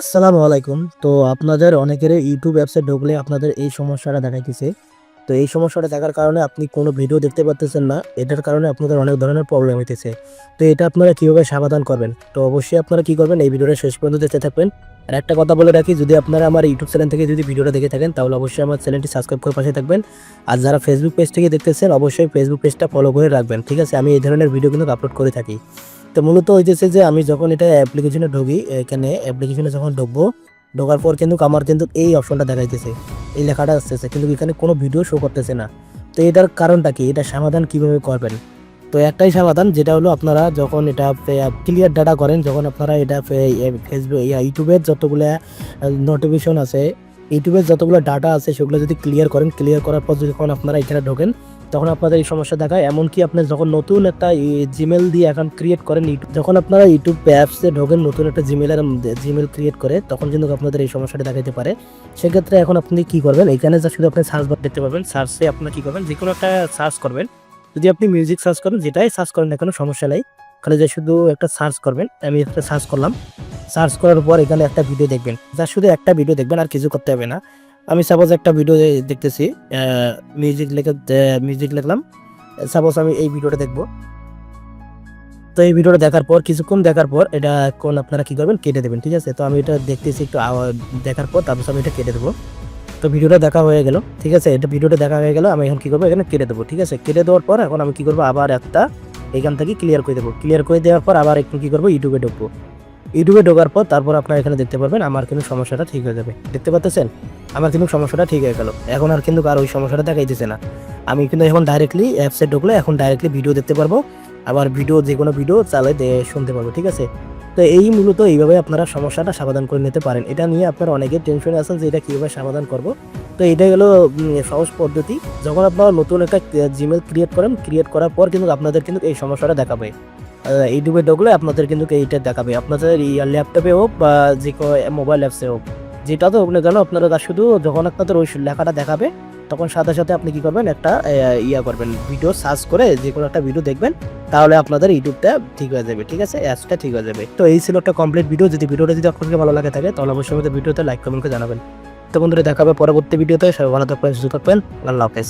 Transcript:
আসসালামু আলাইকুম। তো আপনাদের অনেকেরই ইউটিউব অ্যাপসে ঢুকলে আপনাদের এই সমস্যাটা দেখাইতেছে। তো এই সমস্যাটা দেখার কারণে আপনি কোনো ভিডিও দেখতে পারতেছেন না। এটার কারণে আপনাদের অনেক ধরনের প্রবলেম হইতেছে। তো এটা আপনারা কিভাবে সমাধান করবেন? তো অবশ্যই আপনারা কি করবেন এই ভিডিওটা শেষ পর্যন্ত দেখতে থাকবেন। আর একটা কথা বলে রাখি, যদি আপনারা আমার ইউটিউব চ্যানেল থেকে যদি ভিডিওটা দেখে থাকেন তাহলে অবশ্যই আমার চ্যানেলটি সাবস্ক্রাইব করে পাশে থাকবেন। আর যারা ফেসবুক পেজ থেকে দেখতেছেন অবশ্যই ফেসবুক পেজটা ফলো করে রাখবেন। ঠিক আছে? আমি এই ধরনের ভিডিও কিন্তু আপলোড করে থাকি। তো মূলত হইতেছে যে আমি যখন এটা অ্যাপ্লিকেশনে ঢুকি, এখানে অ্যাপ্লিকেশনে যখন ঢুকবো, ঢোকার পর কিন্তু আমার কিন্তু এই অপশনটা দেখাইতেছে, এই লেখাটা আসতেছে, কিন্তু এখানে কোনো ভিডিও শো করতেছে না। তো এটার কারণটা কি? এটা সমাধান কিভাবে করবেন? তো একটাই সমাধান, যেটা হলো আপনারা যখন এটা ক্লিয়ার ডাটা করেন, যখন আপনারা এটা ফেসবুক ইউটিউবের যতগুলো নোটিফিকেশন আছে, ইউটিউবের যতগুলো ডাটা আছে সেগুলো যদি ক্লিয়ার করেন, ক্লিয়ার করার পর যখন আপনারা এখানে ঢোকেন তখন আপনাদের এই সমস্যা দেখায়। এমনকি আপনি যখন নতুন একটা জিমেল দিয়ে অ্যাকাউন্ট ক্রিয়েট করেন, যখন আপনারা ইউটিউব অ্যাপসে ঢোকেন নতুন একটা জিমেল ক্রিয়েট করে, তখন কিন্তু আপনাদের এই সমস্যাটা দেখাতে পারে। সেক্ষেত্রে এখন আপনি কি করবেন, এখানে যা শুধু আপনি সার্চ বার দেখতে পাবেন, সার্চে আপনার কি করবেন, যে কোনো একটা সার্চ করবেন। যদি আপনি মিউজিক সার্চ করেন, যেটাই সার্চ করেন না কোনো সমস্যা নেই, ওখানে যে শুধু একটা সার্চ করবেন। আমি একটা সার্চ করলাম, সার্চ করার পর এখানে একটা ভিডিও দেখবেন, যা শুধু একটা ভিডিও দেখবেন, আর কিছু করতে হবে না। আমি সাপোজ একটা ভিডিও দেখতেছি, মিউজিক লিখলাম, সাপোজ আমি এই ভিডিওটা দেখব। তো এই ভিডিওটা দেখার পর কিছুক্ষণ দেখার পর এটা এখন আপনারা কি করবেন, কেটে দেবেন। ঠিক আছে? তো আমি এটা দেখতেছি একটু দেখার পর তারপর আমি এটা কেটে দেবো। তো ভিডিওটা দেখা হয়ে গেল। ঠিক আছে? এটা ভিডিওটা দেখা হয়ে গেল, আমি এখন কি করবো, এখানে কেটে দেবো। ঠিক আছে? কেটে দেওয়ার পর এখন আমি কি করবো, আবার একটা এখান থেকে ক্লিয়ার করে দেবো। ক্লিয়ার করে দেওয়ার পর আবার একটু কি করবো, ইউটিউবে ঢুকবো। ইউটিউবে ঢোকার পর তারপর আপনারা এখানে দেখতে পারবেন আমার কিন্তু সমস্যাটা ঠিক হয়ে যাবে। দেখতে পাচ্ছেন? আমার কিন্তু সমস্যাটা ঠিক হয়ে গেল। এখন আর কিন্তু আর ওই সমস্যাটা দেখাইতেছে না। আমি কিন্তু এখন ডাইরেক্টলি অ্যাপসে ঢুকলে এখন ডাইরেক্টলি ভিডিও দেখতে পারবো। আবার ভিডিও যে কোনো ভিডিও চালাই শুনতে পারবো। ঠিক আছে? তো এই মূলত এইভাবে আপনারা সমস্যাটা সমাধান করে নিতে পারেন। এটা নিয়ে আপনারা অনেকে টেনশনে আছেন যে এটা কীভাবে সমাধান করব। তো এটাই হলো সহজ পদ্ধতি। যখন আপনারা নতুন একটা জিমেল ক্রিয়েট করেন, ক্রিয়েট করার পর কিন্তু আপনাদের কিন্তু এই সমস্যাটা দেখাবে। ইউটিউবে ঢুকলে আপনাদের কিন্তু এইটা দেখাবে, আপনাদের ল্যাপটপে হোক বা যে মোবাইল অ্যাপসে হোক, যেটাতে হোক না কেন, আপনারা তার শুধু যখন আপনাদের ওই লেখাটা দেখাবে তখন সাথে সাথে আপনি কি করবেন, একটা করবেন, ভিডিও সার্চ করে যে কোনো একটা ভিডিও দেখবেন, তাহলে আপনাদের ইউটিউবটা ঠিক হয়ে যাবে। ঠিক আছে? অ্যাপসটা ঠিক হয়ে যাবে। তো এই ছিল একটা কমপ্লিট ভিডিও। যদি ভিডিওটা যদি আপনাকে ভালো লাগে থাকে তাহলে অবশ্যই আমাদের ভিডিওতে লাইক কমেন্ট করে জানাবেন। তো বন্ধুরা, দেখাবে পরবর্তী ভিডিওতে। সবাই ভালো থাকবেন, সুস্থ থাকবেন। আল্লাহ হাফেজ।